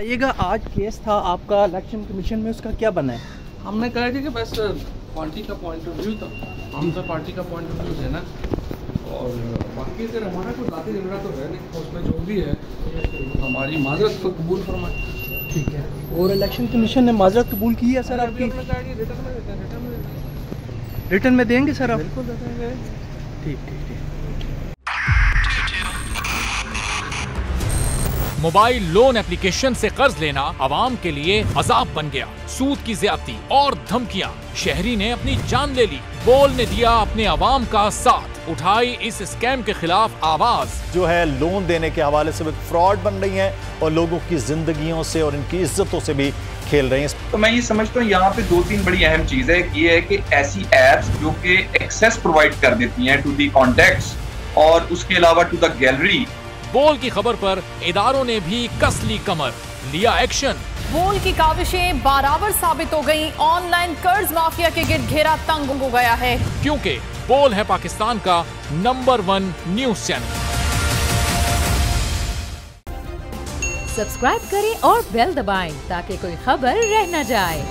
बताइएगा, आज केस था आपका इलेक्शन कमीशन में, उसका क्या बना है? हमने कहा कि बस पार्टी का पॉइंट ऑफ व्यू था, हम तो पार्टी का पॉइंट ऑफ व्यू देना, और बाकी अगर हमारा कोई जाती झगड़ा तो है नहीं, उसमें जो भी है हमारी माजरत को कबूल फरमाए। ठीक है। और इलेक्शन कमीशन ने माजरत कबूल की है सर आपकी? रिटर्न में देंगे सर आप? बिल्कुल देंगे। ठीक ठीक ठीक। मोबाइल लोन एप्लीकेशन से कर्ज लेना आवाम के लिए अजाब बन गया। सूद की ज्यादती और धमकियां, शहरी ने अपनी जान ले ली। बोल ने दिया अपने आवाम का साथ, उठाई इस स्कैम के खिलाफ आवाज। जो है लोन देने के हवाले से फ्रॉड बन रही हैं और लोगों की जिंदगियों से और इनकी इज्जतों से भी खेल रही हैं। तो मैं ये समझता हूँ यहाँ पे दो तीन बड़ी अहम चीज है। ये है कि ऐसी एप्स जो कि एक्सेस प्रोवाइड कर देती हैं टू दी कॉन्टैक्ट्स और उसके अलावा टू द गैलरी। बोल की खबर पर इदारों ने भी कस ली कमर, लिया एक्शन। बोल की काविशें बराबर साबित हो गई। ऑनलाइन कर्ज माफिया के गिर्द घेरा तंग हो गया है, क्योंकि बोल है पाकिस्तान का नंबर 1 न्यूज चैनल। सब्सक्राइब करें और बेल दबाएं ताकि कोई खबर रह न जाए।